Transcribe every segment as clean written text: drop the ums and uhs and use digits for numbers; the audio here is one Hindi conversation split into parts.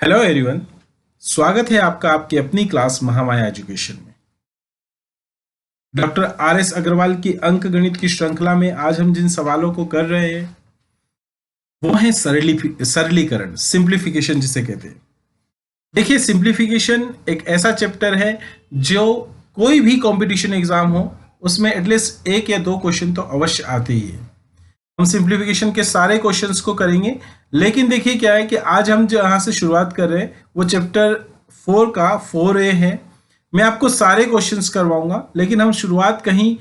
Hello everyone. स्वागत है आपका आपकी अपनी क्लास महामाया एजुकेशन में। Doctor R S. अग्रवाल की अंक गणित की श्रृंखला में आज हम जिन सवालों को कर रहे हैं वो है सरलीकरण, सिंप्लीफिकेशन जिसे कहते हैं। देखिए, सिंप्लीफिकेशन एक ऐसा चैप्टर है जो कोई भी कंपटीशन एग्जाम हो उसमें एटलीस्ट एक या दो क्वेश्चन तो अवश्य आते ही है। हम सिंप्लीफिकेशन के सारे क्वेश्चंस को करेंगे, लेकिन देखिए क्या है कि आज हम जहां से शुरुआत कर रहे हैं वो चैप्टर 4 का 4A है। मैं आपको सारे क्वेश्चंस करवाऊंगा, लेकिन हम शुरुआत कहीं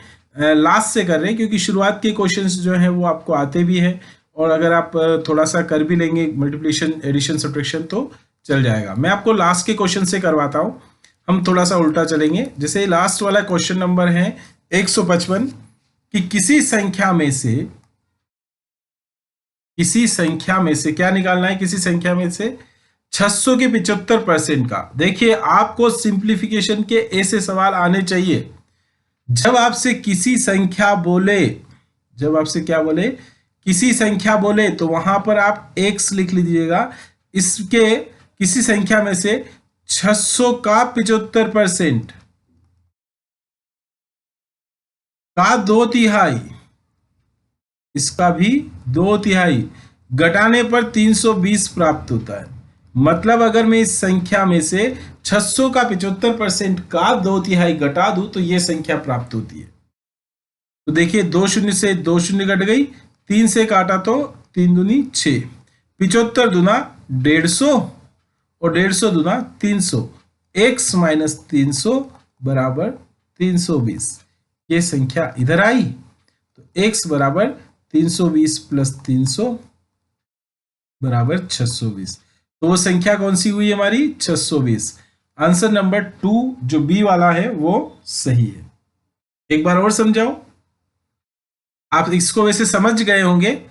लास्ट से कर रहे हैं क्योंकि शुरुआत के क्वेश्चंस जो हैं वो आपको आते भी हैं, और अगर आप थोड़ा सा कर भी लेंगे मल्टीप्लिकेशन, एडिशन, सब्ट्रैक्शन तो चल जाएगा। मैं आपको लास्ट के क्वेश्चन से करवाता हूँ। हम थोड़ा सा उल्टा चलेंगे। जैसे लास्ट वाला क्वेश्चन नंबर है 155 कि किसी संख्या में से क्या निकालना है, किसी संख्या में से 600 के 75% का। देखिए, आपको सिंप्लीफिकेशन के ऐसे सवाल आने चाहिए जब आपसे किसी संख्या बोले, जब आपसे क्या बोले, किसी संख्या बोले तो वहां पर आप x लिख लीजिएगा। इसके किसी संख्या में से 600 का 75% का 2/3, इसका भी 2/3 घटाने पर 320 प्राप्त होता है। मतलब अगर मैं इस संख्या में से 600 का 75% का 2/3 घटा दूं तो यह संख्या प्राप्त होती है। तो देखिए, 2 शून्य से 2 शून्य घट गई, 3 से काटा तो 3 दूनी 6, 75 दूना 150 और 150 दूना 300, x माइनस 300 बराबर 320। ये संख्या इधर आई तो x बराबर 320 प्लस 300 बराबर 620। तो वो संख्या कौन सी हुई हमारी? 620। आंसर नंबर 2 जो बी वाला है वो सही है। एक बार और समझाओ। आप इसको वैसे समझ गए होंगे,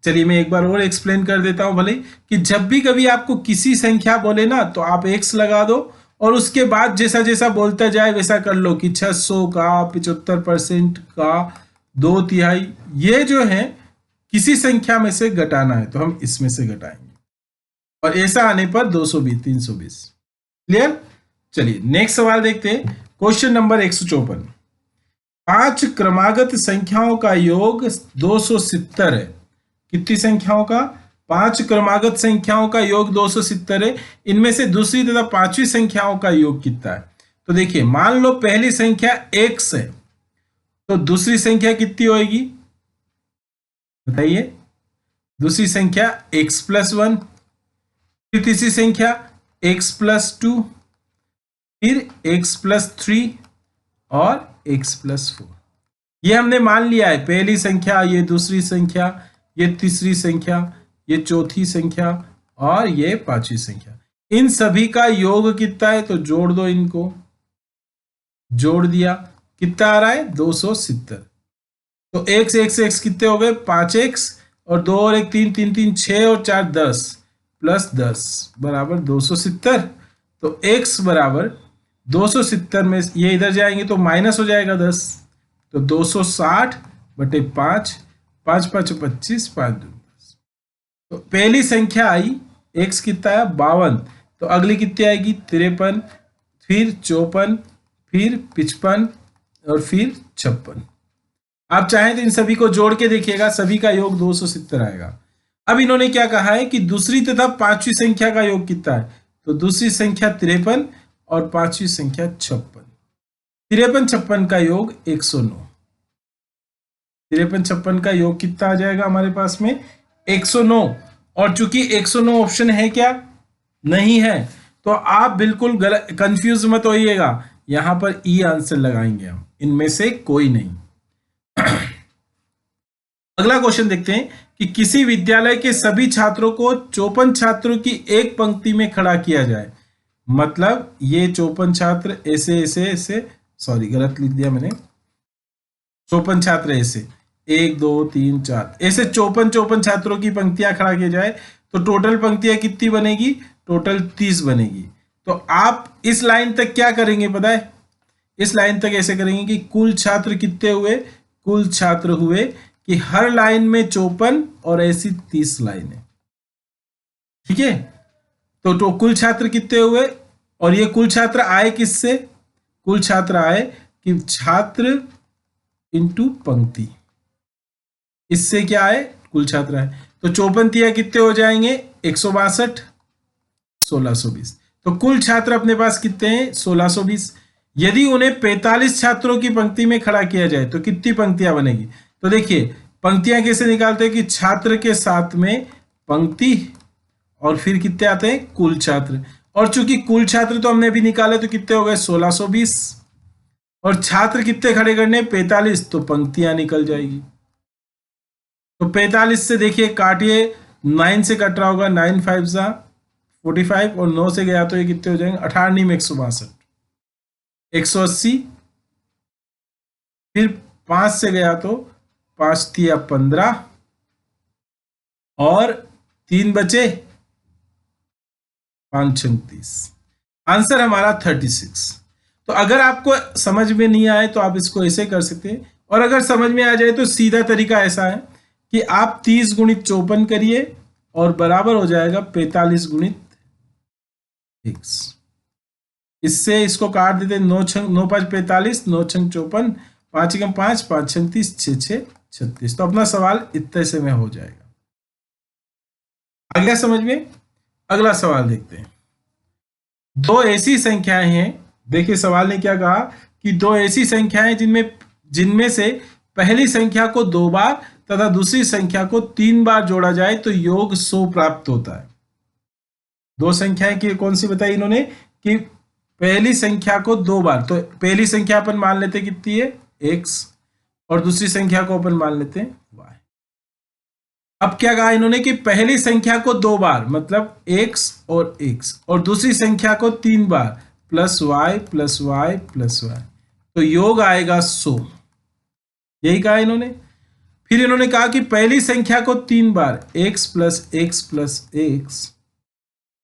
चलिए मैं एक बार और एक्सप्लेन कर देता हूं भले, कि जब भी कभी आपको किसी संख्या बोले ना तो आप x लगा दो और उसके बाद जैसा जैसा बोलता जाए वैसा कर लो कि 600 का 75% का 2/3, ये जो है किसी संख्या में से घटाना है तो हम इसमें से घटाएंगे, और ऐसा आने पर 220 320। क्लियर? चलिए नेक्स्ट सवाल देखते हैं। क्वेश्चन नंबर 154, 5 क्रमागत संख्याओं का योग 270 है। कितनी संख्याओं का? 5 क्रमागत संख्याओं का योग 270 है। इनमें से दूसरी तथा पांचवी संख्याओं का योग कितना है? तो देखिए, मान लो पहली संख्या x है तो दूसरी संख्या कितनी होगी बताइए? दूसरी संख्या x प्लस 1, फिर तीसरी संख्या x प्लस 2, फिर x प्लस 3 और x प्लस 4। ये हमने मान लिया है, पहली संख्या, ये दूसरी संख्या, ये तीसरी संख्या, ये चौथी संख्या और ये पांचवी संख्या। इन सभी का योग कितना है? तो जोड़ दो, इनको जोड़ दिया, कितना आ रहा है? 270। तो x कितने हो गए? 5x, और 2 और 1 3, 3 3 6 और 4 10 प्लस 10 बराबर 270। तो x बराबर 270 में ये इधर जाएंगे तो माइनस हो जाएगा 10, तो 260 बटे 5, 5 5 25, 5 2 10। तो पहली संख्या आई, x कितना है? 52। तो अगली कितनी आएगी? 53, फिर 54, फिर 55 और फिर 56। आप चाहें तो इन सभी को जोड़ के देखिएगा, सभी का योग 270 आएगा। अब इन्होंने क्या कहा है कि दूसरी तथा पांचवी संख्या का योग कितना है? तो दूसरी संख्या 53 और पांचवी संख्या 56। 53 56 का योग 109। 53 56 का योग कितना आ जाएगा हमारे पास में? 109। और चूंकि 109 ऑप्शन है क्या? नहीं है, तो आप बिल्कुल गलत, कंफ्यूज मत होइएगा। यहां पर ई आंसर लगाएंगे हम, इनमें से कोई नहीं। अगला क्वेश्चन देखते हैं कि किसी विद्यालय के सभी छात्रों को 54 छात्रों की एक पंक्ति में खड़ा किया जाए। मतलब ये 54 छात्र ऐसे ऐसे ऐसे, सॉरी गलत लिख दिया मैंने, 54 छात्र ऐसे 1 2 3 4 ऐसे 54 छात्रों की पंक्तियां खड़ा किया जाए तो टोटल पंक्तियां कितनी बनेगी? टोटल 30 बनेगी। तो आप इस लाइन तक क्या करेंगे पता है? इस लाइन तक ऐसे करेंगे कि कुल छात्र कितने हुए? कुल छात्र हुए कि हर लाइन में 54 और ऐसी 30 लाइनें। ठीक है, तो कुल छात्र कितने हुए, और ये कुल छात्र आए किससे, कुल छात्र आए कि छात्र इंटू पंक्ति, इससे क्या आए, कुल छात्र आए। तो 54 तिया कितने हो जाएंगे, 162, 1620। तो कुल छात्र अपने पास कितने हैं, 1620। यदि उन्हें 45 छात्रों की पंक्ति में खड़ा किया जाए तो कितनी पंक्तियां बनेगी। तो देखिए पंक्तियां कैसे निकालते हैं कि छात्र के साथ में पंक्ति और फिर कितने आते हैं, कुल छात्र। और चूंकि कुल छात्र तो हमने अभी निकाले तो कितने हो गए, 1620, और छात्र कितने खड़े करने, 45, तो पंक्तियां निकल जाएगी। तो 45 से देखिए काटिए, 9 से कट रहा होगा, 9 5 जा 45, और 9 से गया तो ये कितने हो जाएंगे, 18 में 162, 180, फिर 5 से गया तो 5 तिया 15, और 3 बचे 5 36, आंसर हमारा 36। तो अगर आपको समझ में नहीं आए तो आप इसको ऐसे कर सकते हैं, और अगर समझ में आ जाए तो सीधा तरीका ऐसा है कि आप 30 गुणित 54 करिए और बराबर हो जाएगा 45 गुणित x। इससे इसको काट देते, 9 5 45, 9 6 54, 5 1 5, 5 6 30, 6 6 36। तो अपना सवाल इतने से में हो जाएगा। आ गया समझ में। अगला सवाल देखते हैं। दो ऐसी संख्याएं हैं, देखिए सवाल ने क्या कहा कि दो ऐसी संख्याएं जिनमें से पहली संख्या को 2 बार तथा दूसरी संख्या को 3 बार जोड़ा जाए तो योग 100 प्राप्त होता है। दो संख्याएं की कौन सी बताई इन्होंने कि पहली संख्या को 2 बार, तो पहली संख्या अपन मान लेते कितनी है, x, और दूसरी संख्या को अपन मान लेते हैं y। अब क्या कहा इन्होंने कि पहली संख्या को 2 बार मतलब x और x, और दूसरी संख्या को 3 बार plus y plus y plus y, तो योग आएगा 100। यही कहा इन्होंने। फिर इन्होंने कहा कि पहली संख्या को 3 बार x plus x plus x,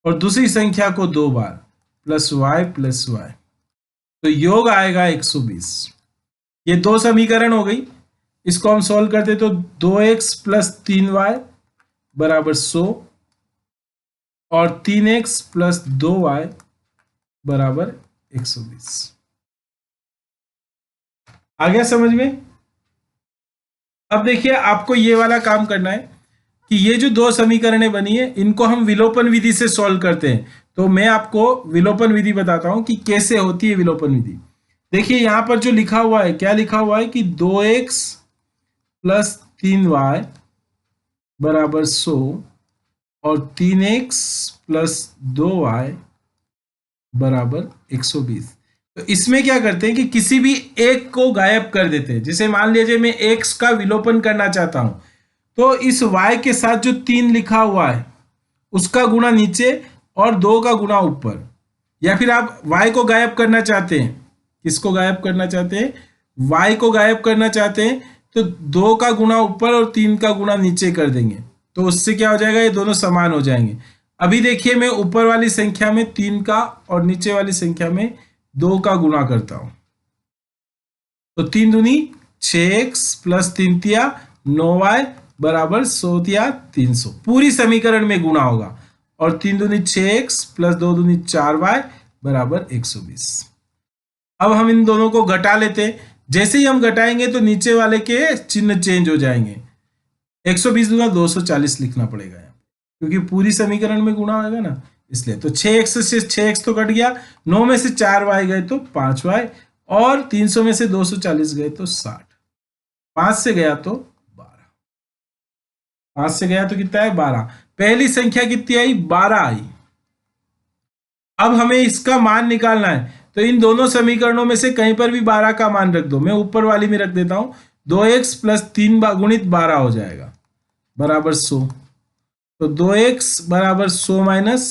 और दूसरी संख्या को 2 बार प्लस y, तो योग आएगा 120। ये दो समीकरण हो गई, इसको हम सॉल्व करते तो 2x प्लस 3y बराबर 100, और 3x प्लस 2y बराबर 120। आ गया समझ में। अब देखिए आपको ये वाला काम करना है कि ये जो दो समीकरणें बनी है इनको हम विलोपन विधि से सॉल्व करते हैं। तो मैं आपको विलोपन विधि बताता हूं कि कैसे होती है विलोपन विधि। देखिए यहां पर जो लिखा हुआ है, क्या लिखा हुआ है कि 2x प्लस 3y बराबर 100 और 3x प्लस 2y बराबर 120। तो इसमें क्या करते हैं कि किसी भी एक को गायब कर देते हैं। जैसे मान लीजिए मैं x का विलोपन करना चाहता हूं, तो इस y के साथ जो 3 लिखा हुआ है उसका गुणा नीचे और 2 का गुणा ऊपर, या फिर आप y को गायब करना चाहते हैं, किसको गायब करना चाहते हैं, y को गायब करना चाहते हैं, तो 2 का गुणा ऊपर और 3 का गुणा नीचे कर देंगे, तो उससे क्या हो जाएगा, ये दोनों समान हो जाएंगे। अभी देखिए मैं ऊपर वाली संख्या में 3 का और नीचे वाली संख्या में 2 का गुणा करता हूं, तो 3 दूनी 6x प्लस 3 तिया 9y बराबर 100 तिया 300, पूरी समीकरण में गुणा होगा, और 3 दूनी 6x प्लस 2 दूनी 4y बराबर 120। अब हम इन दोनों को घटा लेते हैं। जैसे ही हम घटाएंगे तो नीचे वाले के चिन्ह चेंज हो जाएंगे। 120 दूना 240 लिखना पड़ेगा क्योंकि पूरी समीकरण में गुणा होगा ना, इसलिए। तो 6x से 6x तो कट गया, 9 में से 4y गए तो 5y, और 300 में से 240 गए तो 60, 5 से गया तो 12, 5 से गया तो कितना है 12। पहली संख्या कितनी आई, 12 आई। अब हमें इसका मान निकालना है, तो इन दोनों समीकरणों में से कहीं पर भी 12 का मान रख दो। मैं ऊपर वाली में रख देता हूं, 2x प्लस 3 गुणित 12 हो जाएगा बराबर 100, तो 2x बराबर 100 माइनस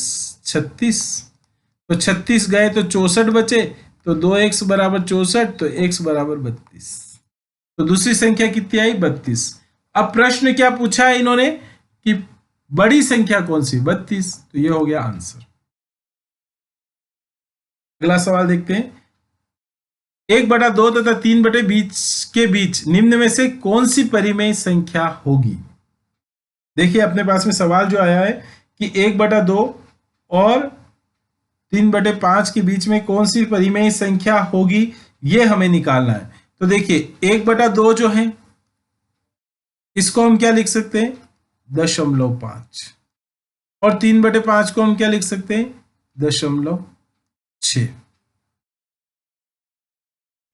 36, तो 36 गए तो 64 बचे, तो 2x बराबर 64, तो x बराबर 32, तो दूसरी संख्या कितनी आई 32। अब प्रश्न क्या पूछा है इन्होंने कि बड़ी संख्या कौन सी, 32, तो ये हो गया आंसर। अगला सवाल देखते हैं। 1/2 तथा 3/बीच के बीच निम्न में से कौन सी परिमेय संख्या होगी। देखिए अपने पास में सवाल जो आया है कि 1/2 और 3/5 के बीच में कौन सी परिमेय संख्या होगी, ये हमें निकालना है। तो देखिए 1/2 जो है इसको हम क्या लिख सकते हैं, 0.5, और 3/5 को हम क्या लिख सकते हैं, 0.6।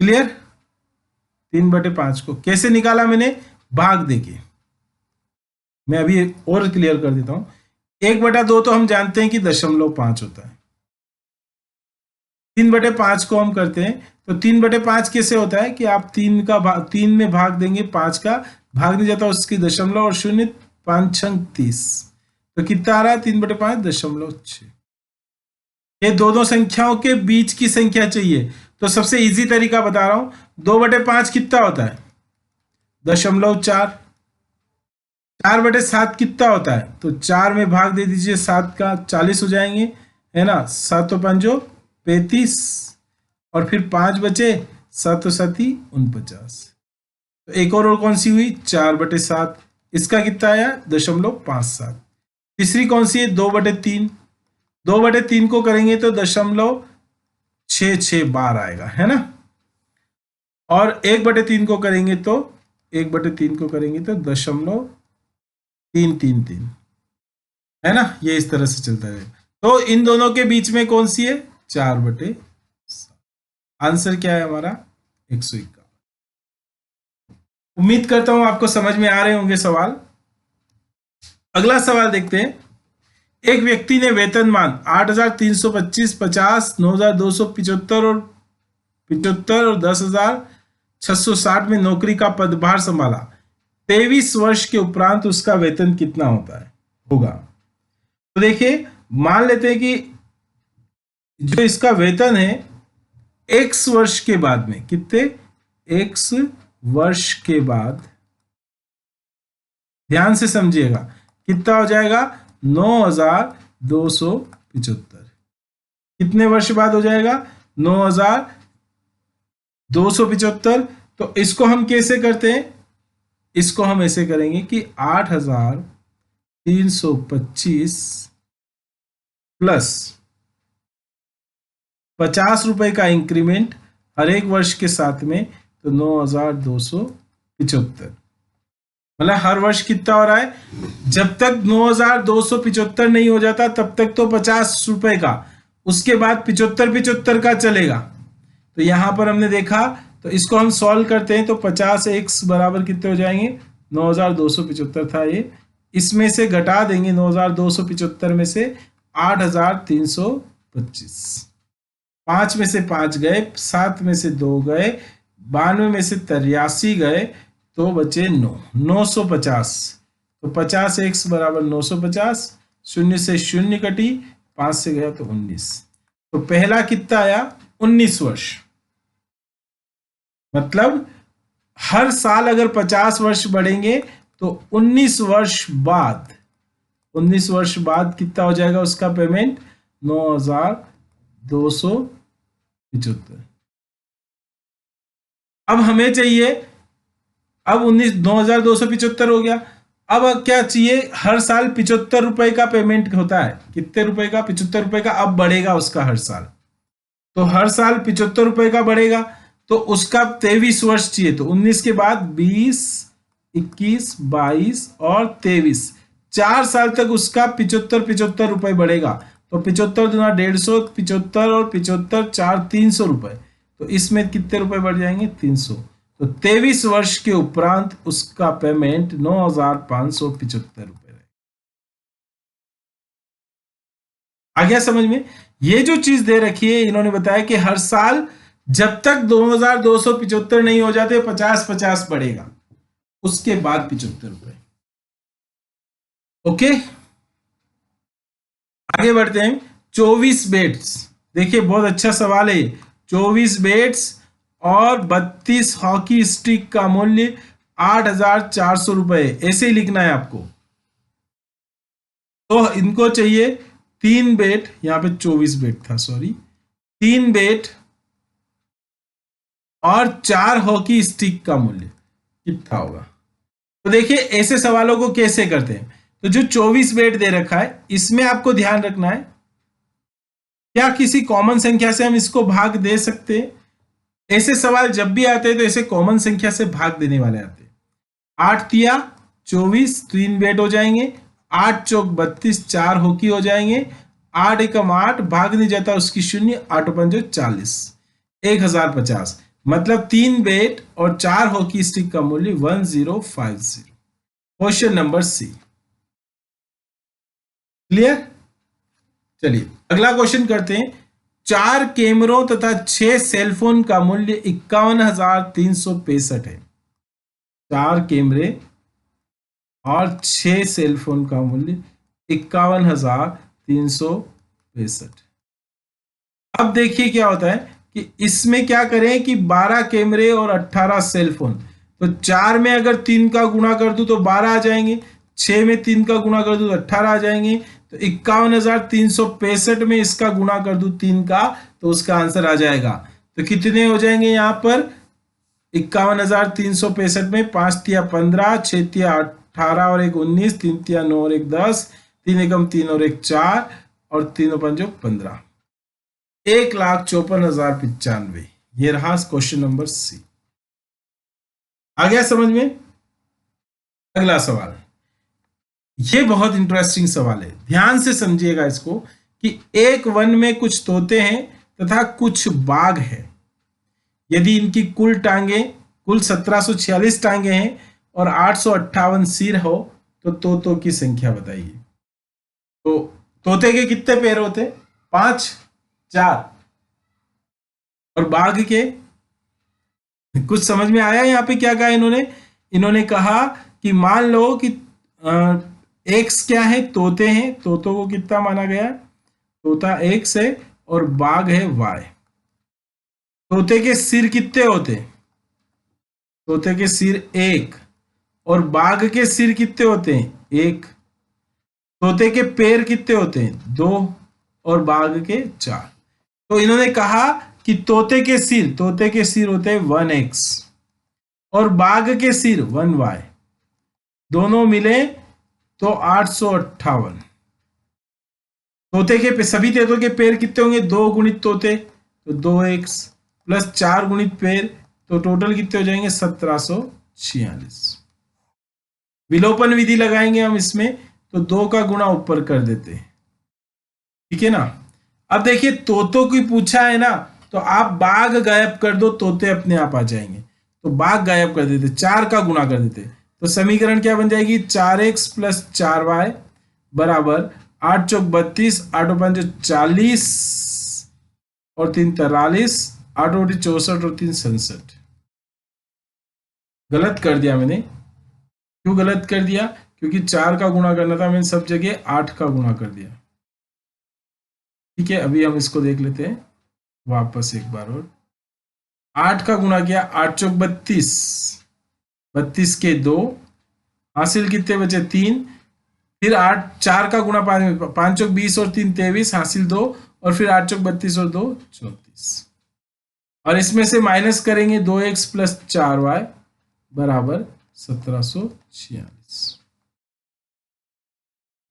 क्लियर। 3/5 को कैसे निकाला मैंने, भाग देके। मैं अभी और क्लियर कर देता हूं। 1/2 तो हम जानते हैं कि 0.5 होता है। 3/5 को हम करते हैं तो 3/5 कैसे होता है कि आप 3 में भाग देंगे, 5 का भाग नहीं जाता, उसकी दशमलव और 0, 5 छंग 30, तो कितना आ रहा है, 3/5 0.6। ये दोनों संख्याओं के बीच की संख्या चाहिए। तो सबसे इजी तरीका बता रहा हूं, 2/5 कितना होता है, 0.4। 4/7 कितना होता है, तो 4 में भाग दे दीजिए, 7 का 40 हो जाएंगे, है ना, 7 5 35, और फिर 5 बचे, 7 7 49। तो एक और कौन सी हुई, 4/7, इसका कितना आया, 0.57। तीसरी कौन सी है, 2/3। 2/3 को करेंगे तो 0.66 बार आएगा, है ना। और 1/3 को करेंगे तो 0.333, है ना। ये इस तरह से चलता है। तो इन दोनों के बीच में कौन सी है, 4/7। आंसर क्या है हमारा, 151। उम्मीद करता हूं आपको समझ में आ रहे होंगे सवाल। अगला सवाल देखते हैं। एक व्यक्ति ने वेतनमान 8,325, 50, 9,275 और 75 और 10,660 में नौकरी का पदभार संभाला। 23 वर्ष के उपरांत उसका वेतन कितना होगा। तो देखिए, मान लेते हैं कि जो इसका वेतन है x वर्ष के बाद में, कितने, x वर्ष के बाद, ध्यान से समझिएगा, कितना हो जाएगा, 9,275। कितने वर्ष बाद हो जाएगा, 9,275। तो इसको हम कैसे करते हैं, इसको हम ऐसे करेंगे कि 8,325 प्लस 50 रुपए का इंक्रीमेंट हर एक वर्ष के साथ में, तो 9,275। मतलब हर वर्ष कितना हो रहा है, जब तक 9,275 नहीं हो जाता तब तक तो 50 रुपए का, उसके बाद 75 का चलेगा। तो यहां पर हमने देखा, तो इसको हम सॉल्व करते हैं तो 50x बराबर कितने हो जाएंगे, 9,275 था ये, इसमें से घटा देंगे 9,275 में से 8,325, 5 में से 5 गए, 7 में से 2 गए, 92 में से 83 गए, तो बचे 950। तो 50x बराबर 950, 0 से 0 कटी, 5 से गया तो 19। तो पहला कितना आया, 19 वर्ष। मतलब हर साल अगर 50 वर्ष बढ़ेंगे तो 19 वर्ष बाद कितना हो जाएगा उसका पेमेंट, 9,275। अब हमें चाहिए, अब 9,275 हो गया। अब क्या चाहिए, हर साल 75 रुपए का पेमेंट होता है, कितने रुपए का, 75 रुपए का। अब बढ़ेगा उसका हर साल, तो हर साल 75 रुपए का बढ़ेगा, तो उसका 23 वर्ष चाहिए। तो 19 के बाद 20, 21, 22 और 23, 4 साल तक उसका 75 रुपए बढ़ेगा। तो 75 दूना 150, 75 और 75 4, 300 रुपए। तो इसमें कितने रुपए बढ़ जाएंगे, 300। तो 23 वर्ष के उपरांत उसका पेमेंट 9,575 रुपए। आ गया समझ में। ये जो चीज दे रखी है, इन्होंने बताया कि हर साल जब तक 9,275 नहीं हो जाते 50-50 बढ़ेगा, उसके बाद 75 रुपए। ओके, आगे बढ़ते हैं। 24 बेड्स, देखिए बहुत अच्छा सवाल है। 24 बेड्स और 32 हॉकी स्टिक का मूल्य 8,400 रुपए, ऐसे ही लिखना है आपको। तो इनको चाहिए 3 बेड, यहां पे 24 बेड था, सॉरी, 3 बेड और 4 हॉकी स्टिक का मूल्य कितना होगा। तो देखिए ऐसे सवालों को कैसे करते हैं। तो जो 24 बेड दे रखा है, इसमें आपको ध्यान रखना है क्या किसी कॉमन संख्या से हम इसको भाग दे सकते हैं? ऐसे सवाल जब भी आते हैं तो ऐसे कॉमन संख्या से भाग देने वाले आते हैं। 8 तिया 24, 3 बेट हो जाएंगे। 8 चौक 32, 4 होकी हो जाएंगे। 8 एकम 8, भाग नहीं जाता उसकी शून्य, 8 पंजो 40, 1050। मतलब 3 बेट और 4 हॉकी स्टिक का मूल्य 1050। Question number C. क्लियर? चलिए अगला क्वेश्चन करते हैं। 4 कैमरों तथा 6 सेलफोन का मूल्य 51,365 है। 4 कैमरे और 6 सेलफोन का मूल्य 51,365। अब देखिए क्या होता है कि इसमें क्या करें कि 12 कैमरे और 18 सेलफोन। तो 4 में अगर 3 का गुणा कर दूं तो 12 आ जाएंगे, 6 में 3 का गुणा कर दूं तो 18 आ जाएंगे। तो 51,365 में इसका गुणा कर दूं 3 का, तो उसका आंसर आ जाएगा। तो कितने हो जाएंगे यहाँ पर? 51,365 में 5 तिया 15, 6 तिया 18 और 1 19, 3 तिया 9 और 1 10, 3 एकम 3 और 1 4 और 3 पंजो 15, 1,54,095। ये रहा क्वेश्चन नंबर सी। आ गया समझ में? अगला सवाल, ये बहुत इंटरेस्टिंग सवाल है, ध्यान से समझिएगा इसको। कि एक वन में कुछ तोते हैं तथा कुछ बाघ हैं। यदि इनकी कुल टांगे कुल 1746 टांगे हैं और 858 सिर हो तो तोतों की संख्या बताइए। तो तोते के कितने पैर होते? 5, 4। और बाघ के? कुछ समझ में आया यहाँ पे क्या कहा इन्होंने? इन्होंने कहा कि मान लो कि एक्स क्या है? तोते हैं। तोतों को कितना माना गया? तोता एक्स है और बाघ है वाई। तोते के सिर कितने होते? तोते के सिर एक। और बाघ के सिर कितने होते हैं? एक। तोते के पैर कितने होते हैं? 2। और बाघ के 4। तो इन्होंने कहा कि तोते के सिर होते हैं 1x और बाघ के सिर 1y, दोनों मिले तो 858। तोते के सभी तोतों के पैर कितने होंगे? 2 गुणित तोते तो 2x प्लस 4 गुणित पैर, तो टोटल कितने हो जाएंगे? 1746। विलोपन विधि लगाएंगे हम इसमें, तो 2 का गुणा ऊपर कर देते हैं। ठीक है ना? अब देखिए तोतों की पूछा है ना, तो आप बाघ गायब कर दो, तोते अपने आप आ जाएंगे। तो बाघ गायब कर देते, 4 का गुणा कर देते, तो समीकरण क्या बन जाएगी? 4x प्लस 4y बराबर 8 चौक 32, 8 पंच 40 और 3 43, 8 ओटी 64 और 3 67। गलत कर दिया मैंने। क्यों गलत कर दिया? क्योंकि 4 का गुणा करना था, मैंने सब जगह 8 का गुणा कर दिया। ठीक है, अभी हम इसको देख लेते हैं वापस एक बार और। 8 का गुणा किया, 8 चौक 32, 32 के 2, हासिल कितने बचे? 3। फिर 8 4 का गुणा 5 में, 5 चौक 20 और 3 23, हासिल 2। और फिर 8 चौक 32 और 2 34। और इसमें से माइनस करेंगे 2x प्लस 4y बराबर 1746।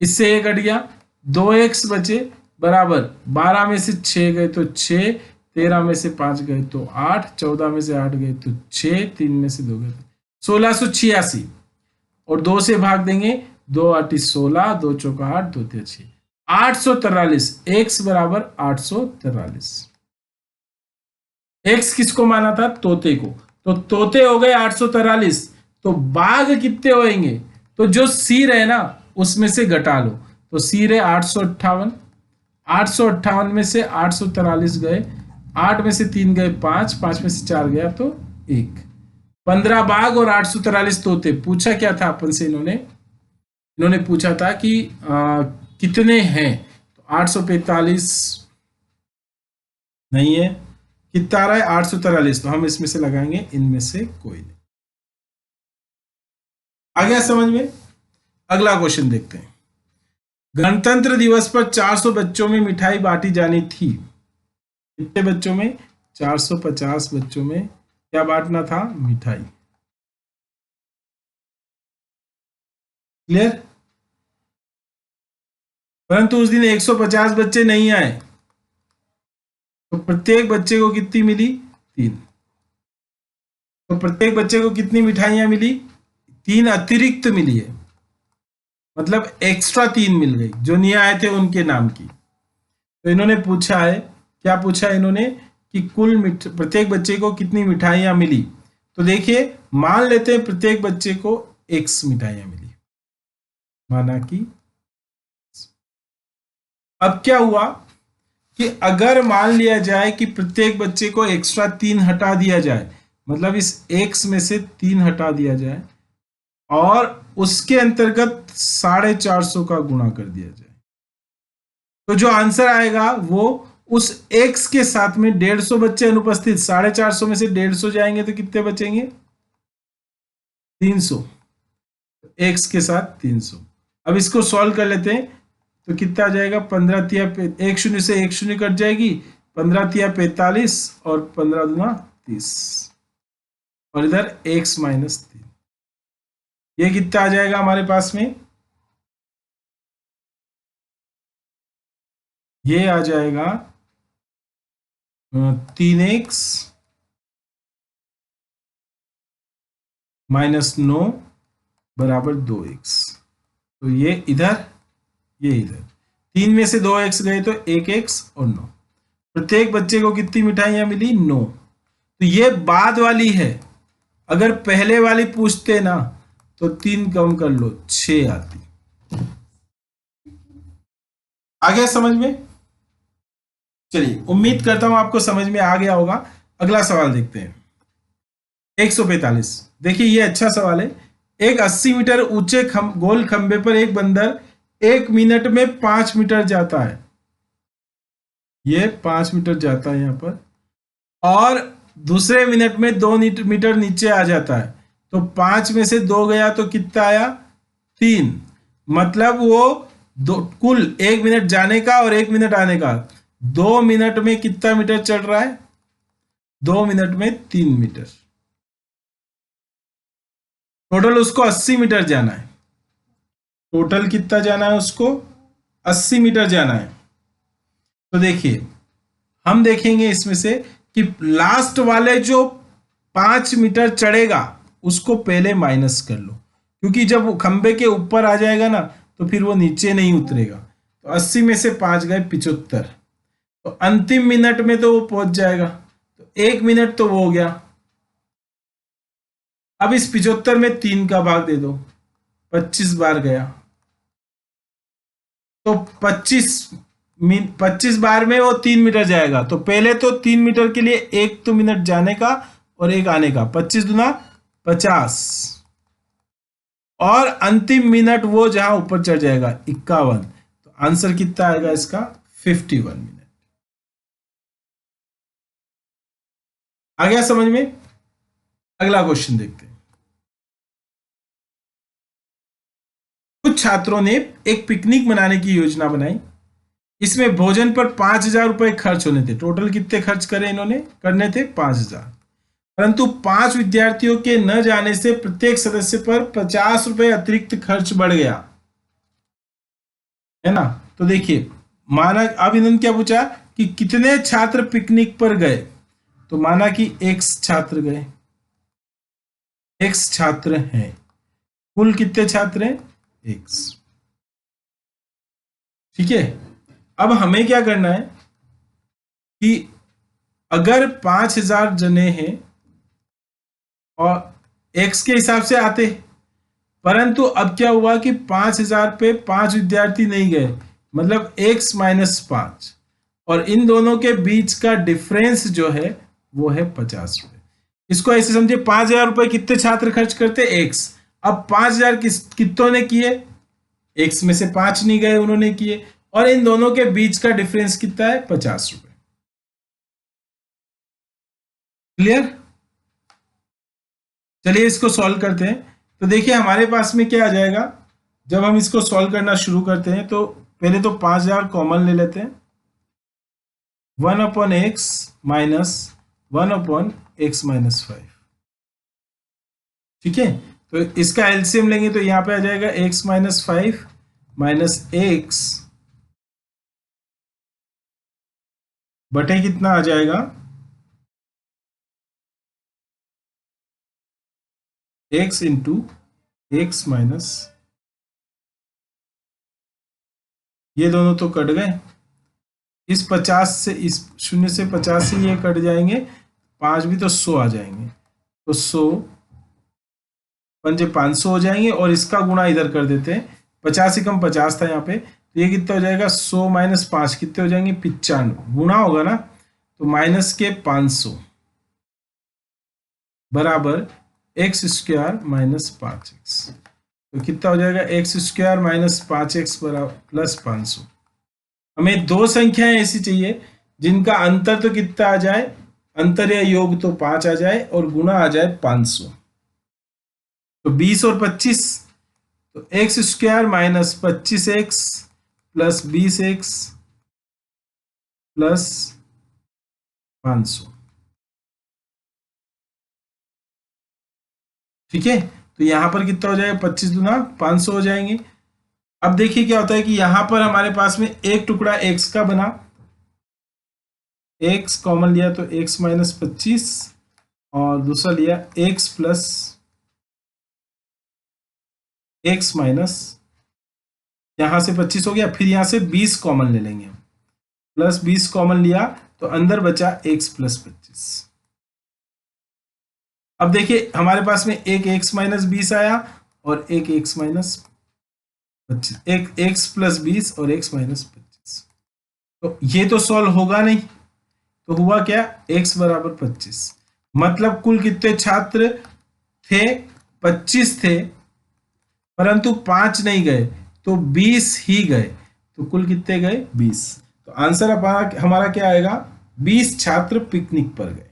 इससे एक कट गया, 2x बचे बराबर 12 में से 6 गए तो 6, 13 में से 5 गए तो 8, 14 में से 8 गए तो 6, 3 में से 2 गए तो 1686। और 2 से भाग देंगे, 2 8 16, 2 चौका 8, 2 3 6, 843। x बराबर 843। x किसको माना था? तोते को। तो तोते हो गए 843। तो बाघ कितने होंगे? तो जो सिर है ना उसमें से घटा लो, तो सिर है 858। 858 में से 843 गए, 8 में से 3 गए 5, 5 में से 4 गया तो 1। 15 बाघ और 843 तोते। पूछा क्या था अपन से इन्होंने? इन्होंने पूछा था कि कितने हैं? तो 845 नहीं है। कितना आ रहा है? 843। तो हम इसमें से लगाएंगे इनमें से कोई नहीं। आ गया समझ में? अगला क्वेश्चन देखते हैं। गणतंत्र दिवस पर 400 बच्चों में मिठाई बांटी जानी थी। कितने बच्चों में? 450 बच्चों में क्या बांटना था? मिठाई। क्लियर? परंतु उस दिन 150 बच्चे नहीं आए। तो प्रत्येक बच्चे को कितनी मिली? 3। तो प्रत्येक बच्चे को कितनी मिठाइयां मिली? 3 अतिरिक्त मिली है, मतलब एक्स्ट्रा 3 मिल गई जो नहीं आए थे उनके नाम की। तो इन्होंने पूछा है, क्या पूछा है इन्होंने कि कुल प्रत्येक बच्चे को कितनी मिठाइयां मिली। तो देखिए, मान लेते हैं प्रत्येक बच्चे को x मिठाइयां मिली, माना कि अब क्या हुआ कि अगर मान लिया जाए कि प्रत्येक बच्चे को एक्स्ट्रा 3 हटा दिया जाए, मतलब इस x में से 3 हटा दिया जाए और उसके अंतर्गत 450 का गुणा कर दिया जाए, तो जो आंसर आएगा वो उस x के साथ में 150 बच्चे अनुपस्थित, 450 में से 150 जाएंगे तो कितने बचेंगे? 300। x के साथ 300। अब इसको सॉल्व कर लेते हैं, तो कितना आ जाएगा? 15 तिया 1 शून्य से 1 शून्य कट जाएगी, 15 तिया 45 और 15 दूना 30, और इधर x माइनस 3। ये कितना आ जाएगा हमारे पास में? ये आ जाएगा 3x माइनस 9 बराबर 2x। तो ये इधर, ये इधर, 3 में से 2x गए तो 1x और 9। प्रत्येक बच्चे को कितनी मिठाइयां मिली? 9। तो ये बाद वाली है, अगर पहले वाली पूछते ना तो 3 कम कर लो 6 आती। आ गया समझ में? चलिए, उम्मीद करता हूं आपको समझ में आ गया होगा। अगला सवाल देखते हैं। 145। देखिए, ये अच्छा सवाल है। एक 80 मीटर ऊंचे गोल खंबे पर एक बंदर 1 मिनट में 5 मीटर जाता है। ये 5 मीटर जाता है यहां पर, और दूसरे मिनट में 2 मीटर नीचे आ जाता है। तो 5 में से 2 गया तो कितना आया? 3। मतलब वो कुल 1 मिनट जाने का और 1 मिनट आने का, 2 मिनट में कितना मीटर चढ़ रहा है? 2 मिनट में 3 मीटर। टोटल उसको 80 मीटर जाना है। टोटल कितना जाना है उसको? 80 मीटर जाना है। तो देखिए, हम देखेंगे इसमें से कि लास्ट वाले जो 5 मीटर चढ़ेगा उसको पहले माइनस कर लो, क्योंकि जब वो खंबे के ऊपर आ जाएगा ना तो फिर वो नीचे नहीं उतरेगा। तो 80 में से 5 गए 75। तो अंतिम मिनट में तो वो पहुंच जाएगा, तो 1 मिनट तो वो हो गया। अब इस 75 में 3 का भाग दे दो, 25 बार गया, तो 25 बार में वो 3 मीटर जाएगा। तो पहले तो 3 मीटर के लिए 1 तो मिनट जाने का और 1 आने का, 25 दूना 50, और अंतिम मिनट वो जहां ऊपर चढ़ जाएगा 51। तो आंसर कितना आएगा इसका? 51 मिनट। आ गया समझ में? अगला क्वेश्चन देखते हैं। कुछ छात्रों ने एक पिकनिक मनाने की योजना बनाई। इसमें भोजन पर 5,000 रुपए खर्च होने थे। टोटल कितने खर्च करे इन्होंने? करने थे 5,000। परंतु 5 विद्यार्थियों के न जाने से प्रत्येक सदस्य पर 50 रुपए अतिरिक्त खर्च बढ़ गया, है ना? तो देखिए, माना अब इन्होंने क्या पूछा कि कितने छात्र पिकनिक पर गए। तो माना कि x छात्र गए, x छात्र हैं, कुल कितने छात्र हैं? x। ठीक है, अब हमें क्या करना है कि अगर 5,000 जने हैं और x के हिसाब से आते, परंतु अब क्या हुआ कि 5,000 पे 5 विद्यार्थी नहीं गए, मतलब x माइनस 5, और इन दोनों के बीच का डिफरेंस जो है वो है 50 रुपए। इसको ऐसे समझिए, 5,000 रुपए कितने छात्र खर्च करते? x। अब 5,000 कितनों ने किए? x में से 5 नहीं गए, उन्होंने किए, और इन दोनों के बीच का डिफरेंस कितना है? 50 रुपए। क्लियर? चलिए इसको सॉल्व करते हैं। तो देखिए, हमारे पास में क्या आ जाएगा जब हम इसको सॉल्व करना शुरू करते हैं। तो पहले तो 5,000 कॉमन ले लेते हैं, 1/x माइनस 1/x माइनस 5। ठीक है, तो इसका एलसीएम लेंगे तो यहां पे आ जाएगा x माइनस 5 माइनस x बटे कितना आ जाएगा, x इंटू एक्स माइनस, ये दोनों तो कट गए, इस 50 से, इस 0 से 50 से ये कट जाएंगे, 5 भी तो 100 आ जाएंगे, तो 100 पंजे 500 हो जाएंगे, और इसका गुणा इधर कर देते हैं, 50 से कम 50 था यहाँ पे, तो ये कितना हो जाएगा, 100 माइनस 5 कितने हो जाएंगे, 95, गुणा होगा ना, तो माइनस के 500 बराबर एक्स स्क्वायर माइनस 5x, तो कितना हो जाएगा, एक्स स्क्वायर माइनस 5x बराबर प्लस 500। हमें दो संख्याएं ऐसी चाहिए जिनका अंतर तो कितना आ जाए, अंतर या योग तो 5 आ जाए और गुणा आ जाए 500, तो 20 और 25, तो x square minus 25x plus 20x plus 500, ठीक है। तो यहां पर कितना हो जाएगा, 25 दूना 500 हो जाएंगे। अब देखिए क्या होता है कि यहां पर हमारे पास में एक टुकड़ा x का बना, x कॉमन लिया तो x माइनस 25, और दूसरा लिया x प्लस x माइनस, यहां से 25 हो गया, फिर यहां से 20 कॉमन ले लेंगे, प्लस 20 कॉमन लिया तो अंदर बचा x प्लस 25। अब देखिए हमारे पास में एक x माइनस 20 आया और एक x माइनस 25, एक x प्लस 20 और x माइनस 25, तो ये तो सॉल्व होगा नहीं, तो हुआ क्या, x बराबर 25, मतलब कुल कितने छात्र थे, 25 थे, परंतु 5 नहीं गए, तो 20 ही गए, तो कुल कितने गए, 20। तो आंसर हमारा क्या आएगा, 20 छात्र पिकनिक पर गए।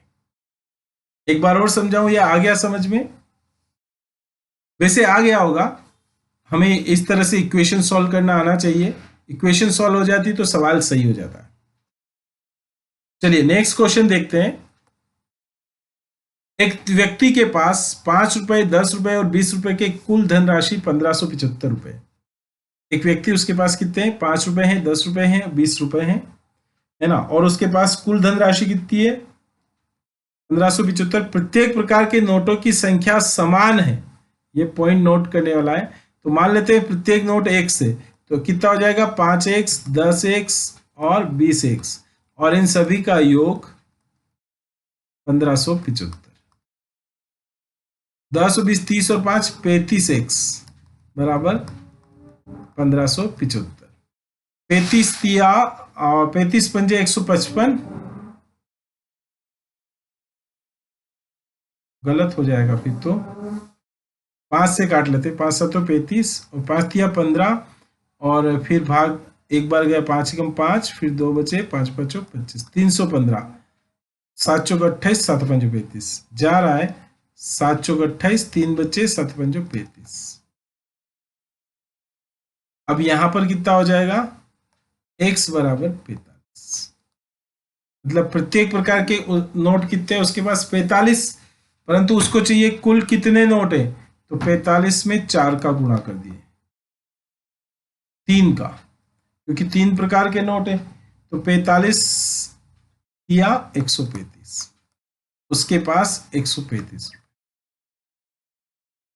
एक बार और समझाऊं, या आ गया समझ में, वैसे आ गया होगा, हमें इस तरह से इक्वेशन सॉल्व करना आना चाहिए, इक्वेशन सॉल्व हो जाती तो सवाल सही हो जाता है। चलिए नेक्स्ट क्वेश्चन देखते हैं। एक व्यक्ति के पास 5 रुपए, 10 रुपए और 20 रुपए के कुल धनराशि 1575 रुपए। एक व्यक्ति, उसके पास कितने हैं, 5 रुपए हैं, 10 रुपए हैं, 20 रुपए हैं, है ना, और उसके पास कुल धनराशि कितनी है, 1575। प्रत्येक प्रकार के नोटों की संख्या समान है, ये पॉइंट नोट करने वाला है। तो मान लेते हैं प्रत्येक नोट एक से, तो कितना हो जाएगा, 5x, 10x और 20x, और इन सभी का योग 1575, 10 और 20 30 और 5 35x बराबर 1575, 35 दिया और 35 पंजे 155, गलत हो जाएगा फिर तो, 5 से काट लेते, 5 7 35 और 5 दिया 15, और फिर भाग एक बार गया, 5 एकम 5, फिर 2 बचे, 5 5 25, 315, 7 चौक 28, 7 पंज 35, जा रहा है 7 चौक 28, 3 बचे, 7 पंज 35। अब यहां पर कितना हो जाएगा, x बराबर 45, मतलब प्रत्येक प्रकार के नोट कितने हैं उसके पास, 45, परंतु उसको चाहिए कुल कितने नोट है, तो 45 में 4 का गुणा कर दिए, 3 का, क्योंकि 3 प्रकार के नोट है, तो 45 या 135, उसके पास 135।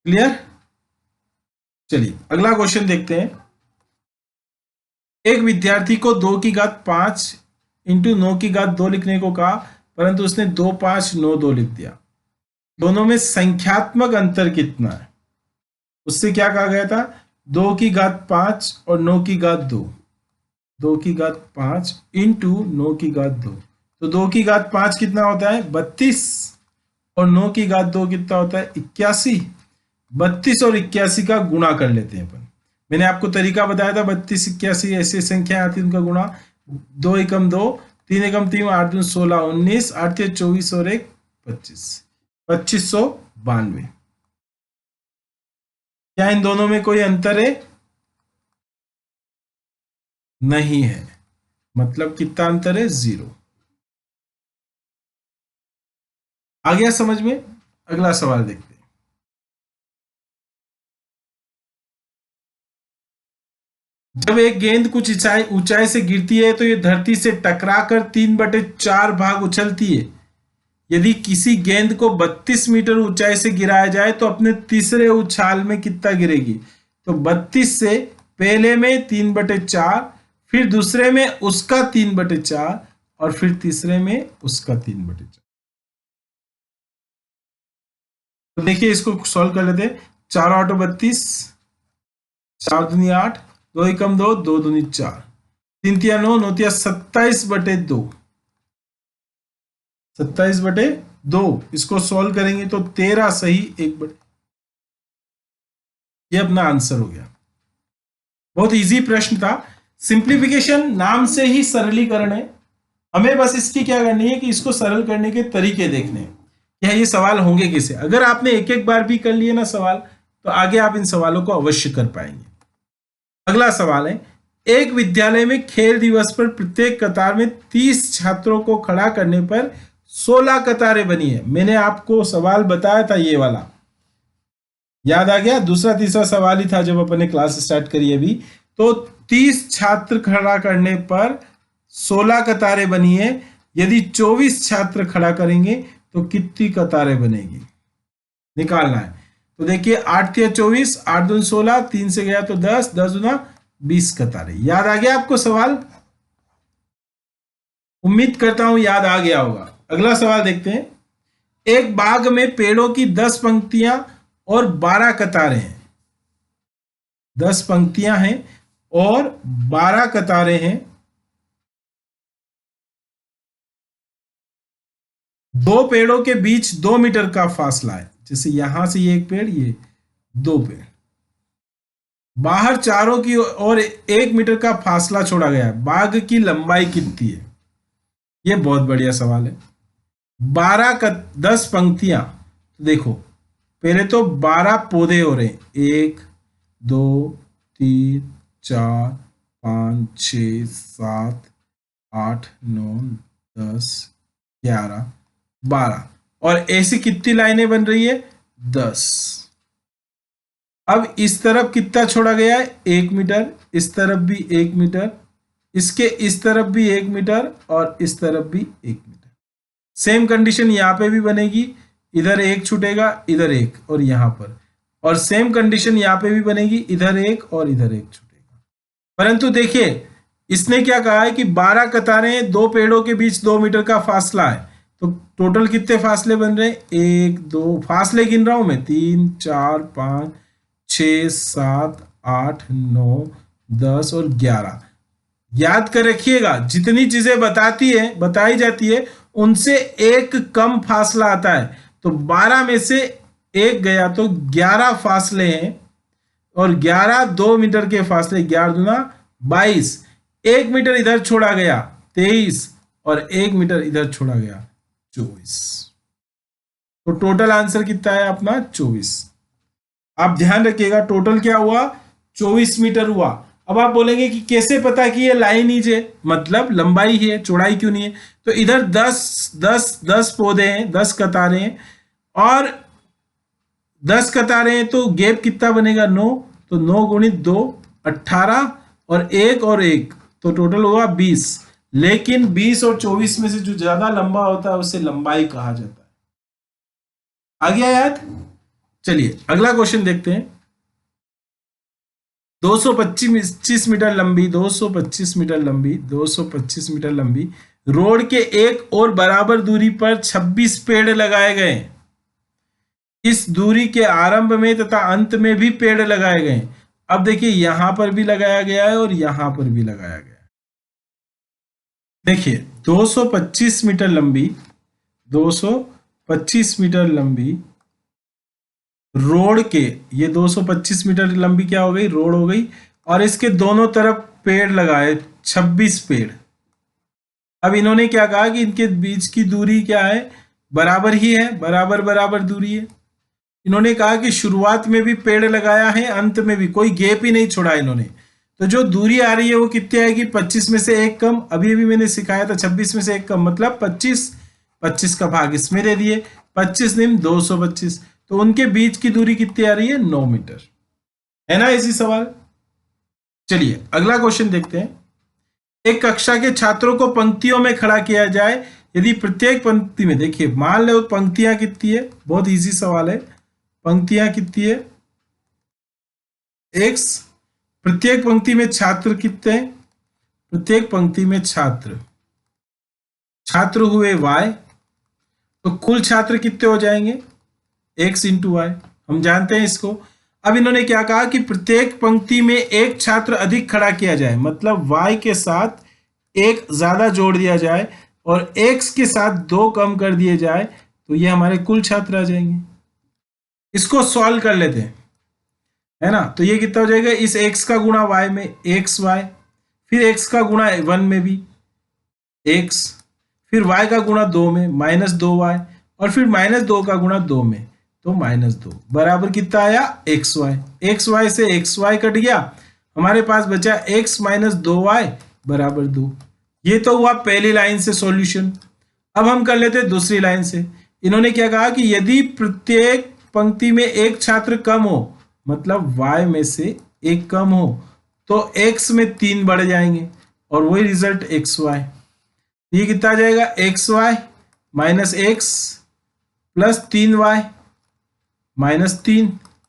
क्लियर। चलिए अगला क्वेश्चन देखते हैं। एक विद्यार्थी को 2 की घात 5 इंटू 9 की घात 2 लिखने को कहा, परंतु उसने 2 5 9 2 लिख दिया, दोनों में संख्यात्मक अंतर कितना है। उससे क्या कहा गया था, 2 की घात 5 और 9 की घात 2, 2 की घात 5 इंटू 9 की घात 2, तो 2 की घात 5 कितना होता है, 32, और 9 की घात 2 कितना होता है, 81। 32 और 81 का गुणा कर लेते हैं अपन, मैंने आपको तरीका बताया था, 32 81 ऐसी संख्या आती है उनका गुणा, 2 एकम 2, 3 एकम 3, 8 दूनी 16, 19, 8 या 24 और 1 25, 2592। क्या इन दोनों में कोई अंतर है, नहीं है, मतलब कितना अंतर है, 0। आ गया समझ में। अगला सवाल देखते हैं। जब एक गेंद कुछ ऊंचाई से गिरती है तो ये धरती से टकराकर 3/4 भाग उछलती है। यदि किसी गेंद को 32 मीटर ऊंचाई से गिराया जाए तो अपने तीसरे उछाल में कितना गिरेगी? तो 32 से पहले में 3/4, फिर दूसरे में उसका 3/4 और फिर तीसरे में उसका 3/4। तो देखिए इसको सॉल्व कर लेते हैं। 4 8 32, 4 दूनी 8, 2 एकम 2, 2 दूनी 4, 3 तिया 9, 9 तिया 27/2, 27/2। इसको सॉल्व करेंगे तो 13 सही 1/। ये अपना आंसर हो गया। बहुत इजी प्रश्न था। सिंप्लीफिकेशन नाम से ही सरलीकरण है। हमें बस इसकी क्या करनी है कि इसको सरल करने के तरीके देखने हैं। क्या ये सवाल होंगे कैसे? अगर आपने एक एक बार भी कर लिए ना सवाल, तो आगे आप इन सवालों को अवश्य कर पाएंगे। अगला सवाल है, एक विद्यालय में खेल दिवस पर प्रत्येक कतार में 30 छात्रों को खड़ा करने पर 16 कतारें बनी है। मैंने आपको सवाल बताया था ये वाला, याद आ गया? दूसरा तीसरा सवाल ही था जब अपने क्लास स्टार्ट करी अभी। तो 30 छात्र खड़ा करने पर 16 कतारें बनी है। यदि 24 छात्र खड़ा करेंगे तो कितनी कतारें बनेगी, निकालना है। तो देखिए 8 या 24, 8 दूनी 16, 3 से गया तो 10, 10 दूना 20 कतारें। याद आ गया आपको सवाल? उम्मीद करता हूं याद आ गया होगा। अगला सवाल देखते हैं। एक बाग में पेड़ों की 10 पंक्तियां और 12 कतारें हैं। 10 पंक्तियां हैं और 12 कतारें हैं। दो पेड़ों के बीच 2 मीटर का फासला है। जैसे यहां से ये एक पेड़, ये 2 पेड़। बाहर चारों की ओर 1 मीटर का फासला छोड़ा गया है। बाग की लंबाई कितनी है? ये बहुत बढ़िया सवाल है। 10 पंक्तियां, तो देखो पहले तो 12 पौधे हो रहे हैं। 1 2 3 4 5 6 7 8 9 10 11 12, और ऐसी कितनी लाइनें बन रही है? 10। अब इस तरफ कितना छोड़ा गया है? 1 मीटर। इस तरफ भी 1 मीटर, इसके इस तरफ भी 1 मीटर और इस तरफ भी 1 मीटर। सेम कंडीशन यहां पे भी बनेगी। इधर एक छूटेगा, इधर एक, और यहां पर। और सेम कंडीशन यहां पे भी बनेगी, इधर एक और इधर एक छूटेगा। परंतु देखिए इसने क्या कहा है कि 12 कतारें, 2 पेड़ों के बीच 2 मीटर का फासला है। तो टोटल कितने फासले बन रहे हैं? 1 2, फासले गिन रहा हूं मैं, 3 4 5 6 7 8 9 10 और 11। याद कर रखिएगा, जितनी चीजें बताई जाती है उनसे एक कम फासला आता है। तो 12 में से एक गया तो 11 फासले हैं, और 11 2 मीटर के फासले, 11 दूना 22। 1 मीटर इधर छोड़ा गया 23, और 1 मीटर इधर छोड़ा गया 24। तो टोटल आंसर कितना है अपना? 24। आप ध्यान रखिएगा टोटल क्या हुआ? 24 मीटर हुआ। अब आप बोलेंगे कि कैसे पता कि ये लाइन ही है, मतलब लंबाई ही है, चौड़ाई क्यों नहीं है? तो इधर 10 पौधे हैं, 10 कतारें हैं, और 10 कतारें हैं तो गैप कितना बनेगा? 9। तो 9 गुणित 2 18, और 1 तो टोटल होगा 20। लेकिन 20 और 24 में से जो ज्यादा लंबा होता है उसे लंबाई कहा जाता है। आ गया याद? चलिए अगला क्वेश्चन देखते हैं। 225 मीटर लंबी 225 मीटर लंबी 225 मीटर लंबी रोड के एक और बराबर दूरी पर 26 पेड़ लगाए गए। इस दूरी के आरंभ में तथा अंत में भी पेड़ लगाए गए। अब देखिए यहां पर भी लगाया गया है और यहां पर भी लगाया गया है। देखिए 225 मीटर लंबी 225 मीटर लंबी रोड के, ये 225 मीटर लंबी क्या हो गई? रोड हो गई। और इसके दोनों तरफ पेड़ लगाए, 26 पेड़। अब इन्होंने क्या कहा कि इनके बीच की दूरी क्या है? बराबर ही है, बराबर बराबर दूरी है। इन्होंने कहा कि शुरुआत में भी पेड़ लगाया है, अंत में भी, कोई गैप ही नहीं छोड़ा इन्होंने। तो जो दूरी आ रही है वो कितनी आएगी? 25 में से एक कम। अभी अभी मैंने सिखाया था 26 में से एक कम मतलब 25। 25 का भाग इसमें दे दिए, 25 निम 225। तो उनके बीच की दूरी कितनी आ रही है? 9 मीटर। है ना इसी सवाल? चलिए अगला क्वेश्चन देखते हैं। एक कक्षा के छात्रों को पंक्तियों में खड़ा किया जाए, यदि प्रत्येक पंक्ति में, देखिए मान लो पंक्तियां कितनी है, बहुत इजी सवाल है, पंक्तियां कितनी है x, प्रत्येक पंक्ति में छात्र कितने हैं, प्रत्येक पंक्ति में छात्र हुए y, तो कुल छात्र कितने हो जाएंगे x इंटू वाई, हम जानते हैं इसको। अब इन्होंने क्या कहा कि प्रत्येक पंक्ति में एक छात्र अधिक खड़ा किया जाए, मतलब y के साथ एक ज्यादा जोड़ दिया जाए और x के साथ 2 कम कर दिए जाए, तो ये हमारे कुल छात्र आ जाएंगे। इसको सॉल्व कर लेते हैं, है ना। तो ये कितना हो जाएगा, इस x का गुणा y में xy, फिर x का गुणा 1 में भी x, फिर y का गुणा 2 में -2y, और फिर -2 का गुणा 2 में, तो -2 बराबर कितना आया xy। xy से xy कट गया, हमारे पास बचा x - 2y बराबर 2। ये तो हुआ पहली लाइन से सॉल्यूशन। अब हम कर लेते हैं दूसरी लाइन से। इन्होंने क्या कहा कि यदि प्रत्येक पंक्ति में एक छात्र कम हो, मतलब y में से एक कम हो, तो x में 3 बढ़ जाएंगे और वही रिजल्ट xy। ये कितना आ जाएगा, xy minus x plus 3y minus 3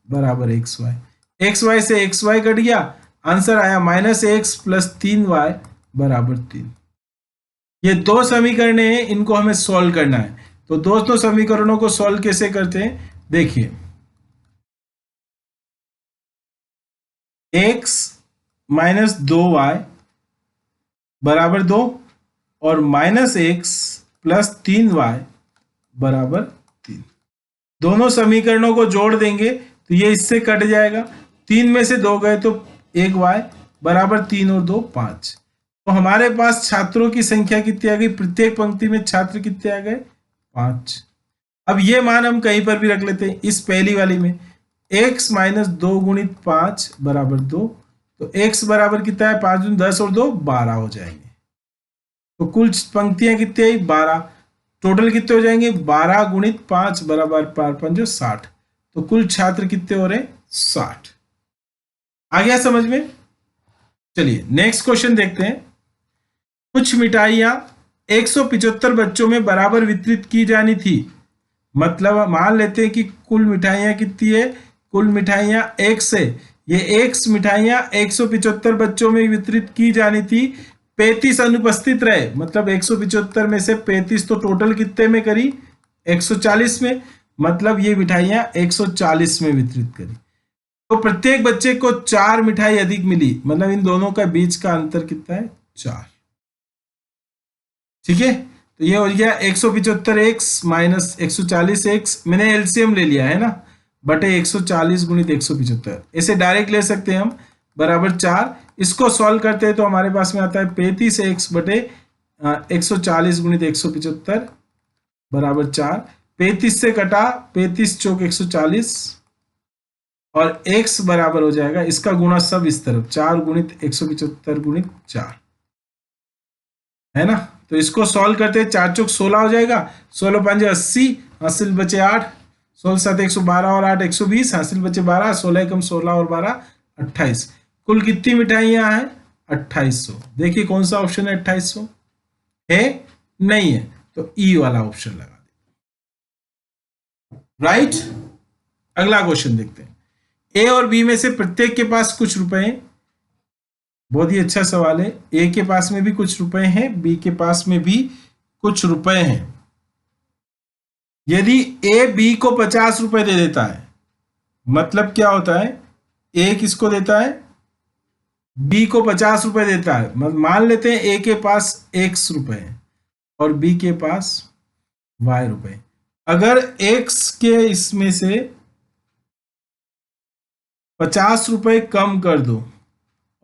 बराबर xy। xy से xy कट गया, आंसर आया -x प्लस 3y बराबर 3। ये 2 समीकरण हैं, इनको हमें सॉल्व करना है। तो दोस्तों समीकरणों को सॉल्व कैसे करते हैं, देखिए x माइनस 2y बराबर 2 और -x प्लस 3y बराबर 3। दोनों समीकरणों को जोड़ देंगे तो ये इससे कट जाएगा, 3 में से 2 गए तो 1y बराबर 3 और 2 5। तो हमारे पास छात्रों की संख्या कितनी आ गई, प्रत्येक पंक्ति में छात्र कितने आ गए 5। अब ये मान हम कहीं पर भी रख लेते हैं, इस पहली वाली में x माइनस 2 गुणित 5 बराबर 2, तो x बराबर कितना है 5 दूनी 10 और 2 12 हो जाएंगे। तो कुल पंक्तियां कितनी आई 12, टोटल कितने हो जाएंगे 12 गुणित 5 बराबर 5 60। तो कुल छात्र कितने हो रहे 60। आ गया समझ में। चलिए नेक्स्ट क्वेश्चन देखते हैं। कुछ मिठाइयां 175 बच्चों में बराबर वितरित की जानी थी, मतलब मान लेते हैं कि कुल मिठाइयां कितनी है, कुल मिठाइयां x है, ये x मिठाइयां 175 बच्चों में वितरित की जानी थी, 35 अनुपस्थित रहे, मतलब 175 में से 35 तो टोटल कितने में करी 140 में, मतलब ये मिठाइयां 140 में वितरित करी। तो प्रत्येक बच्चे को 4 मिठाई अधिक मिली, मतलब इन दोनों का बीच का अंतर कितना है 4। ठीक है, तो ये हो गया 175x माइनस 140x, मैंने एलसीएम ले लिया है ना, बटे 140 गुणित 175, ऐसे डायरेक्ट ले सकते हैं हम, बराबर 4। इसको सॉल्व करते हैं तो हमारे पास में आता है 35x बटे 140 गुणित 175 बराबर 4। 35 से कटा, 35 चौक 140 और x बराबर हो जाएगा, इसका गुणा सब इस तरफ 4 गुणित 175 गुणित 4, है ना। तो इसको सॉल्व करते हैं, 4 चौक 16 हो जाएगा, 16 5 80, हासिल बचे 8, 16 7 112 और 8 120, हासिल बचे 12, 16 कम 16 और 12 28। कुल कितनी मिठाइयां हैं 2800। देखिए कौन सा ऑप्शन है 2800 है, नहीं है, तो ई वाला ऑप्शन लगा दे, राइट। अगला क्वेश्चन देखते हैं। ए और बी में से प्रत्येक के पास कुछ रुपए हैं, बहुत ही अच्छा सवाल है। ए के पास में भी कुछ रुपए हैं, बी के पास में भी कुछ रुपए हैं। यदि ए बी को 50 रुपए दे देता है, मतलब क्या होता है, ए किसको देता है बी को 50 रुपए देता है, मान लेते हैं ए के पास x रुपए है और बी के पास y रुपए। अगर x के इसमें से 50 रुपए कम कर दो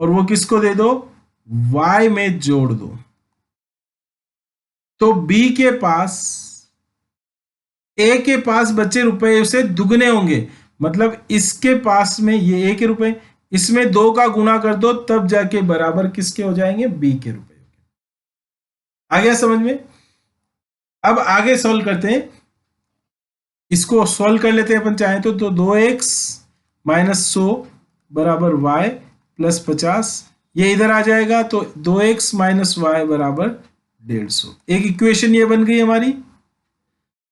और वो किसको दे दो y में जोड़ दो, तो b के पास a के पास बचे रुपए उसे दुगने होंगे, मतलब इसके पास में ये a के रुपए, इसमें 2 का गुणा कर दो तब जाके बराबर किसके हो जाएंगे b के रुपए। आ गया समझ में। अब आगे सॉल्व करते हैं, इसको सॉल्व कर लेते हैं अपन चाहे तो 2x माइनस 100 बराबर y प्लस 50, ये इधर आ जाएगा तो 2x माइनस वाई बराबर 150। एक इक्वेशन ये बन गई हमारी।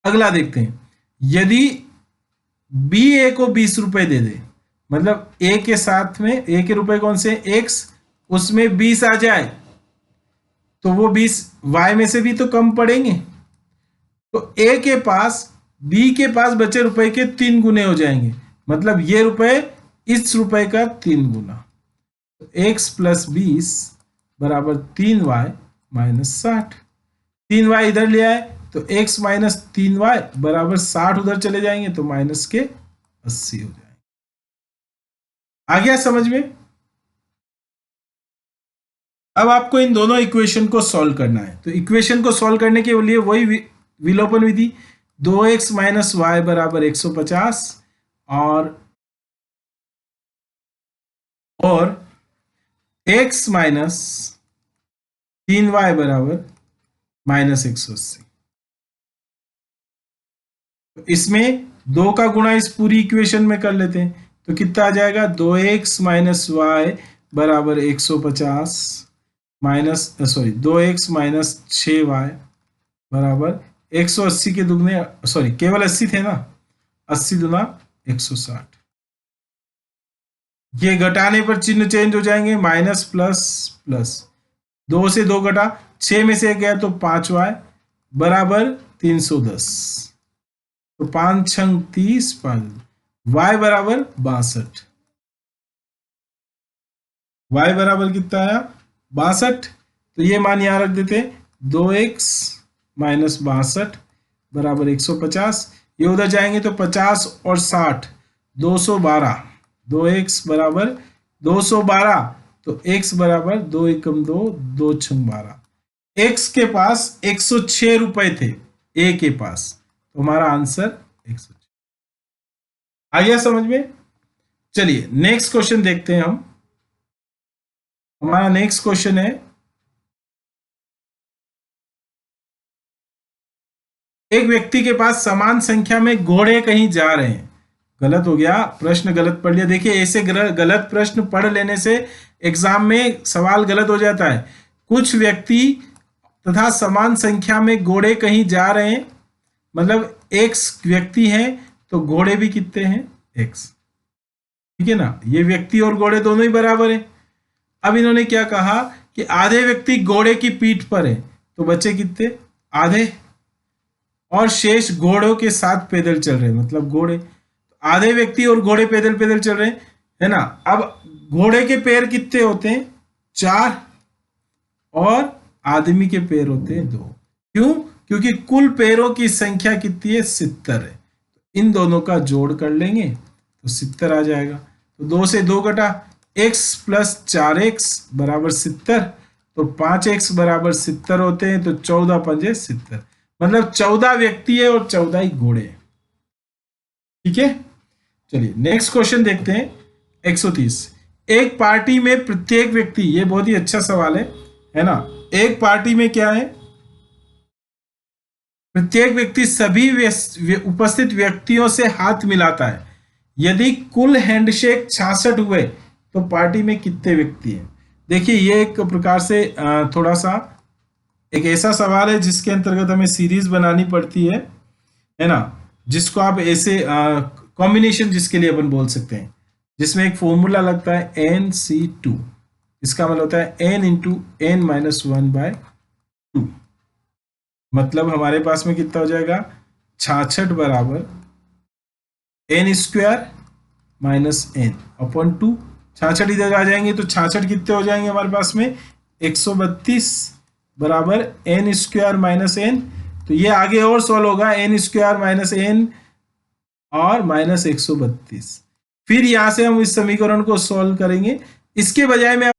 अगला देखते हैं, यदि बी ए को 20 रुपए दे दे, मतलब ए के साथ में ए के रुपए कौन से x, उसमें 20 आ जाए तो वो 20 y में से भी तो कम पड़ेंगे, तो ए के पास बी के पास बचे रुपए के 3 गुने हो जाएंगे, मतलब ये रुपए इस रुपए का 3 गुना। तो x प्लस 20 बराबर 3y माइनस 60। 3y इधर ले आए तो x माइनस 3y बराबर 60 उधर चले जाएंगे तो माइनस के 80 हो जाएंगे। आ गया समझ में? अब आपको इन दोनों इक्वेशन को सॉल्व करना है। तो इक्वेशन को सॉल्व करने के लिए वही विलोपन विधि, 2x माइनस वाई बराबर 150 और x माइनस 3y बराबर माइनस 180। तो इसमें 2 का गुणा इस पूरी इक्वेशन में कर लेते हैं तो कितना आ जाएगा, 2x माइनस वाई बराबर 150 माइनस 2x माइनस 6y बराबर 180 के दुगने, केवल 80 थे ना, 80 दुना 160। ये घटाने पर चिन्ह चेंज हो जाएंगे, माइनस प्लस प्लस, 2 से 2 घटा, 6 में से गया तो 5y बराबर 310, तो 5 छंग 30, 5 y बराबर 62। y बराबर कितना आया, 62। तो ये मान यहां रख देते हैं, 2x माइनस 62 बराबर 150। ये उधर जाएंगे तो 50 और 60 212, 2x बराबर 212, तो x बराबर 2 एकम 2, 2 छंग 12। x के पास 106 रुपए थे a के पास, तो हमारा आंसर 106। आ गया समझ में? चलिए नेक्स्ट क्वेश्चन देखते हैं हम। हमारा नेक्स्ट क्वेश्चन है, एक व्यक्ति के पास समान संख्या में घोड़े कहीं जा रहे हैं। गलत हो गया, प्रश्न गलत पढ़ लिया। देखिए ऐसे गलत प्रश्न पढ़ लेने से एग्जाम में सवाल गलत हो जाता है। कुछ व्यक्ति तथा समान संख्या में घोड़े कहीं जा रहे हैं, मतलब x व्यक्ति हैं तो घोड़े भी कितने हैं, x, ठीक है ना। ये व्यक्ति और घोड़े दोनों ही बराबर हैं। अब इन्होंने क्या कहा कि आधे व्यक्ति घोड़े की पीठ पर है, तो बच्चे कितने, आधे, और शेष घोड़ों के साथ पैदल चल रहे हैं, मतलब घोड़े। आधे व्यक्ति और घोड़े पैदल पैदल चल रहे हैं, है ना। अब घोड़े के पैर कितने होते हैं, 4, और आदमी के पैर होते हैं 2। क्यों? क्योंकि कुल पैरों की संख्या कितनी है, 70 है। इन दोनों का जोड़ कर लेंगे तो 70 आ जाएगा। तो 2 से 2 घटा, x प्लस 4x बराबर 70, तो 5x बराबर 70 होते हैं, तो 14 पंजे 70, मतलब 14 व्यक्ति है और 14 ही घोड़े हैं। ठीक है, चलिए नेक्स्ट क्वेश्चन देखते हैं। 130, एक पार्टी में प्रत्येक व्यक्ति, ये बहुत ही अच्छा सवाल है ना। एक पार्टी में क्या है, प्रत्येक व्यक्ति सभी उपस्थित व्यक्तियों से हाथ मिलाता है। यदि कुल हैंडशेक 66 हुए तो पार्टी में कितने व्यक्ति हैं। देखिए ये एक प्रकार से थोड़ा सा एक ऐसा सवाल है जिसके अंतर्गत हमें सीरीज बनानी पड़ती है ना, जिसको आप ऐसे कॉम्बिनेशन जिसके लिए अपन बोल सकते हैं, जिसमें एक फॉर्मूला लगता है NC2, इसका मतलब होता है n इंटू n माइनस 1/2, मतलब हमारे पास में कितना हो जाएगा, 66 बराबर n square minus n upon 2। 66 इधर आ जाएंगे तो 66 कितने हो जाएंगे हमारे पास में, 132 बराबर n स्क्वायर माइनस n। तो ये आगे और सॉल्व होगा, n स्क्वायर माइनस n और माइनस 132। फिर यहां से हम इस समीकरण को सॉल्व करेंगे। इसके बजाय मैं